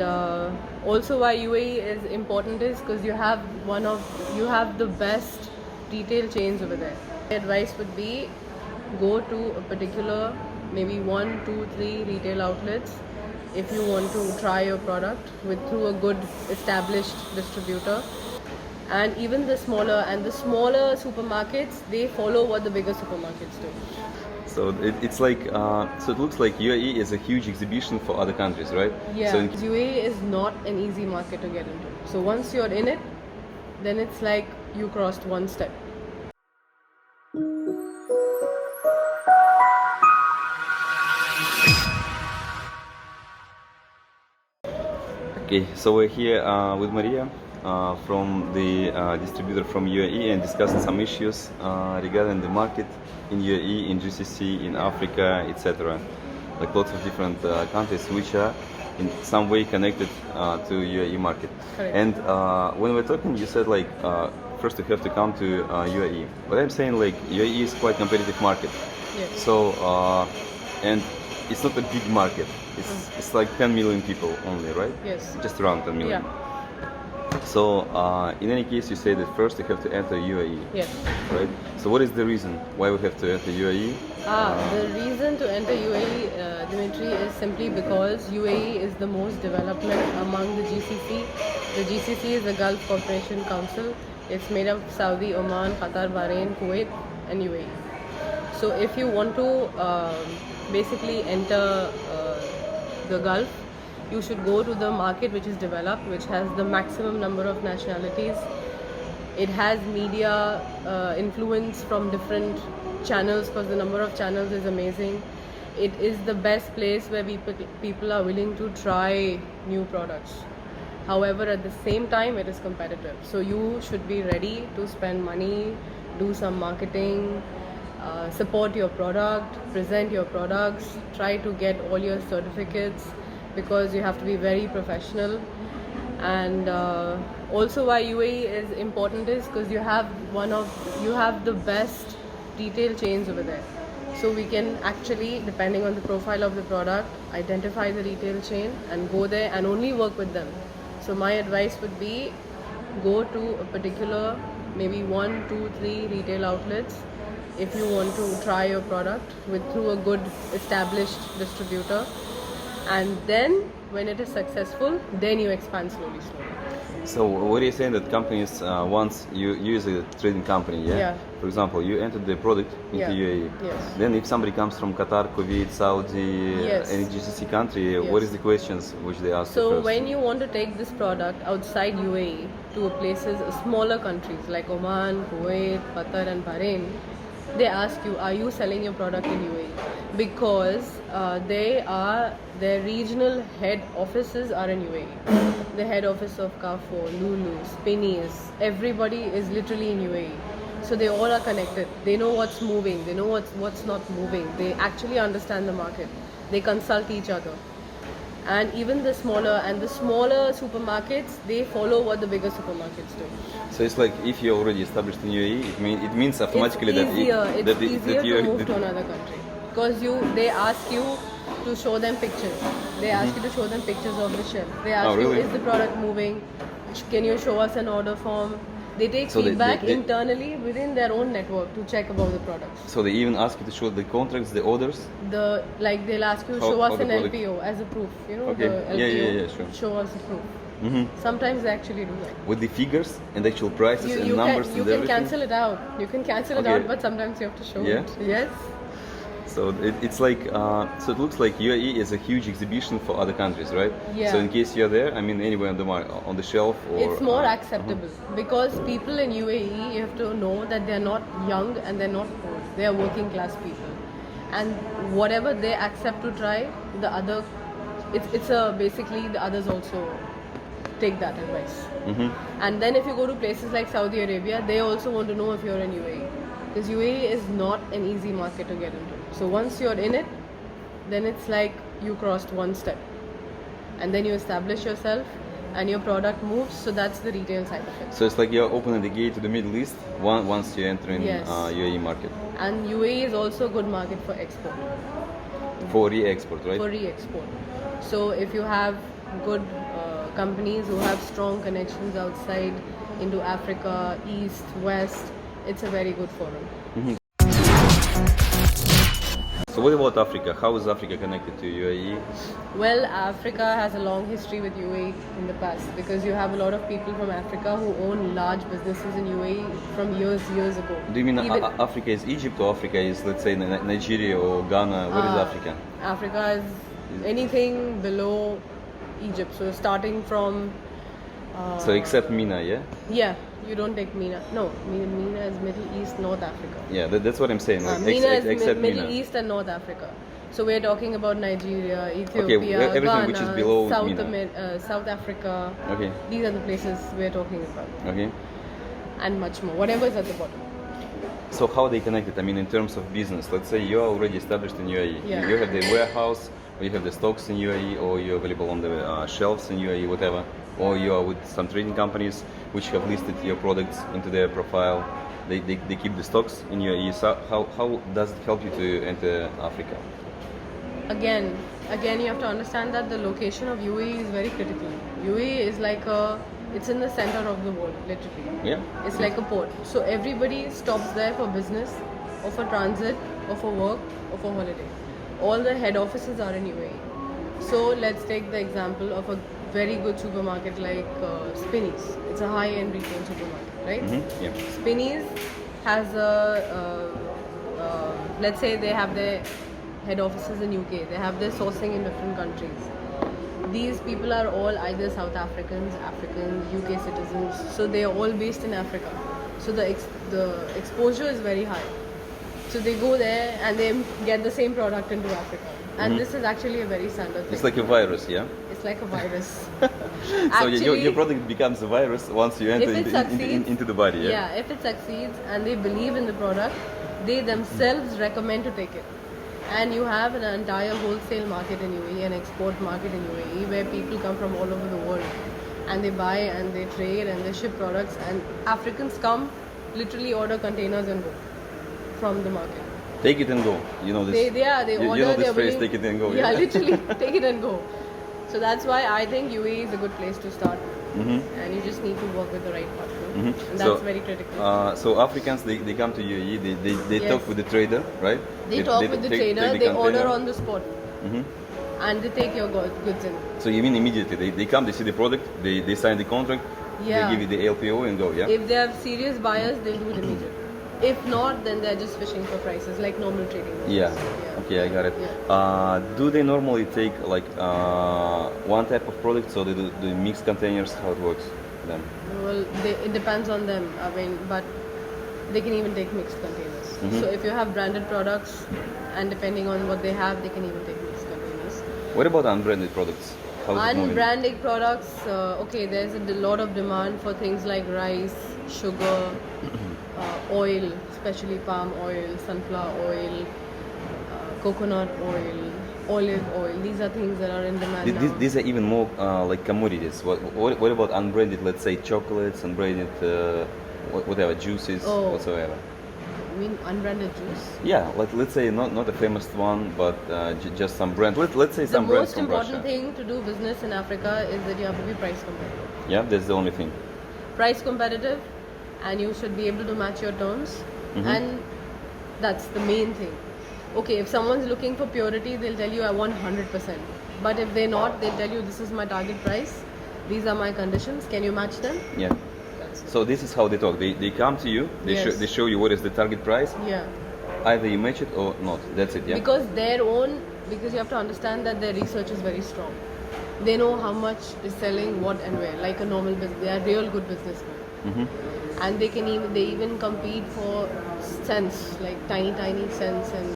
And also why UAE is important is because you have the best retail chains over there. My advice would be go to a particular maybe 1, 2, 3 retail outlets if you want to try your product through a good established distributor. And even the smaller supermarkets, they follow what the bigger supermarkets do. So it's like, so it looks like UAE is a huge exhibition for other countries, right? Yeah, So UAE is not an easy market to get into. So once you're in it, then it's like you crossed one step. Okay, so we're here with Maria from the distributor from UAE and discussing some issues regarding the market in UAE, in GCC, in Africa, etc. Like lots of different countries which are in some way connected to UAE market. Correct. And when we're talking, you said like first you have to come to UAE. But I'm saying like UAE is quite competitive market. Yes. So and it's not a big market. It's like 10 million people only, right? Yes. Just around 10 million. Yeah. So in any case, you say that first you have to enter UAE, Yes. right? So what is the reason why we have to enter UAE? The reason to enter UAE, Dimitri, is simply because UAE is the most development among the GCC. The GCC is the Gulf Cooperation Council. It's made up of Saudi, Oman, Qatar, Bahrain, Kuwait, and UAE. So if you want to basically enter the Gulf, you should go to the market which is developed, which has the maximum number of nationalities. It has media influence from different channels because the number of channels is amazing. It is the best place where people are willing to try new products. However, at the same time, it is competitive. So you should be ready to spend money, do some marketing, support your product, present your products, try to get all your certificates because you have to be very professional. And also why UAE is important is because you have the best retail chains over there. So we can actually, depending on the profile of the product, identify the retail chain and go there and only work with them. So my advice would be go to a particular maybe 1, 2, 3 retail outlets if you want to try your product through a good established distributor. And then when it is successful, then you expand slowly. So what are you saying that companies, once you use a trading company, yeah? Yeah. For example, you entered the product into Yeah. UAE. Yes. Then if somebody comes from Qatar, Kuwait, Saudi, Yes. any GCC country, Yes. what is the questions which they ask you So first? when you want to take this product outside UAE to places, smaller countries like Oman, Kuwait, Qatar and Bahrain, they ask you, are you selling your product in UAE? Because their regional head offices are in UAE. The head office of Carrefour, Lulu, Spinneys, everybody is literally in UAE. So they all are connected. They know what's moving. They know what's not moving. They actually understand the market. They consult each other. And even the smaller supermarkets, they follow what the bigger supermarkets do. So it's like if you're already established in UAE, it means automatically It's easier that to move to another country because they ask you to show them pictures. They ask you to show them pictures of the shelf. They ask really? you, is the product moving? Can you show us an order form? They take So feedback they- internally within their own network to check about the products. So they even ask you to show the contracts, the orders. They'll ask you, How- show how us the an product- LPO as a proof. You know, Okay. the Yeah, LPO. yeah, sure. Show us the proof. Mm-hmm. Sometimes they actually do that. With the figures and actual prices and numbers you and can everything. cancel it out. You can cancel it Okay. out, but sometimes you have to show Yeah? it. Yes. So it's like, so it looks like UAE is a huge exhibition for other countries, right? Yeah. So in case you're there, I mean anywhere on the shelf or. It's more acceptable because people in UAE, you have to know that they're not young and they're not old. They are working class people, and whatever they accept to try, basically the others also take that advice. And then if you go to places like Saudi Arabia, they also want to know if you're in UAE because UAE is not an easy market to get into. So once you're in it, then it's like you crossed one step, and then you establish yourself and your product moves. So that's the retail side of it. So it's like you're opening the gate to the Middle East once you enter in Yes. UAE market And UAE is also a good market for export, for re-export, right? for re-export. So if you have good companies who have strong connections outside into Africa, East, West. It's a very good forum. So what about Africa? How is Africa connected to UAE? Well, Africa has a long history with UAE in the past because you have a lot of people from Africa who own large businesses in UAE from years ago. Do you mean Even- Africa is Egypt, or Africa is, let's say, Nigeria or Ghana? What is Africa? Africa is anything below Egypt. So starting from So except MENA, yeah? yeah, you don't take MENA. No, MENA is Middle East, North Africa. Yeah, that's what I'm saying. Like, MENA is except Middle MENA. East and North Africa. So we're talking about Nigeria, Ethiopia, everything Ghana, which is below MENA. South Africa. Okay, These are the places we're talking about, okay. and much more. Whatever is at the bottom. So how are they connected? I mean, in terms of business, let's say you are already established in UAE. Yeah. You have the warehouse, or you have the stocks in UAE, or you're available on the shelves in UAE, whatever. Or you are with some trading companies which have listed your products into their profile. They keep the stocks in UAE. So how does it help you to enter Africa? Again, you have to understand that the location of UAE is very critical. UAE is like it's in the center of the world, literally. Yeah. It's like a port. So everybody stops there for business, or for transit, or for work, or for holiday. All the head offices are in UAE. So let's take the example of a very good supermarket like Spinneys. It's a high-end retail supermarket, right? Mm-hmm. Yeah. Spinneys has let's say they have their head offices in UK. They have their sourcing in different countries. These people are all either South Africans, UK citizens. So they are all based in Africa. So the exposure is very high. So they go there and they get the same product into Africa. And this is actually a very standard thing. It's like a virus, yeah? It's like a virus. So your product becomes a virus once you enter if it succeeds, into the body, yeah? Yeah, if it succeeds and they believe in the product, they themselves recommend to take it. And you have an entire wholesale market in UAE, an export market in UAE, where people come from all over the world and they buy and they trade and they ship products, and Africans come, literally order containers and go from the market. Take it and go. You know this. They order. You know this they're phrase, willing- take it and go. Yeah, literally, take it and go. So that's why I think UAE is a good place to start. And you just need to work with the right partner. And that's So, very critical. So Africans, they come to UAE, they Yes. talk with the trader, right? They talk with the trader, take they the order container. on the spot. And they take your goods in. So you mean immediately, they come, they see the product, they sign the contract, Yeah. they give you the LPO and go, yeah? If they are serious buyers, they'll do it immediately. If not, then they're just fishing for prices like normal trading. Yeah. Okay, I got it. Yeah. Do they normally take like one type of product, so they do mixed containers? How it works then? Well, it depends on them. I mean, but they can even take mixed containers. So if you have branded products, and depending on what they have, they can even take mixed containers. What about unbranded products? How is it moving? Unbranded products, okay, there's a lot of demand for things like rice, sugar, oil, especially palm oil, sunflower oil, coconut oil, olive oil. These are things that are in demand now. These are even more like commodities. What about unbranded, let's say chocolates, unbranded whatever, juices, Oh. whatsoever? I mean, unbranded juice. Yeah, like let's say not a famous one, but just some brand. Let's say The some brands most from important Russia. thing to do business in Africa is that you have to be price competitive. Yeah, that's the only thing. Price competitive, and you should be able to match your terms, and that's the main thing. Okay, if someone's looking for purity, they'll tell you I want 100%. But if they're not, they'll tell you this is my target price, these are my conditions, can you match them? Yeah. That's it. So this is how they talk. They come to you. Yes. They show you what is the target price. Yeah. Either you match it or not. That's it. Yeah. Because you have to understand that their research is very strong. They know how much is selling, what and where, like a normal business. They are real good businessmen. And they even compete for cents, like tiny cents and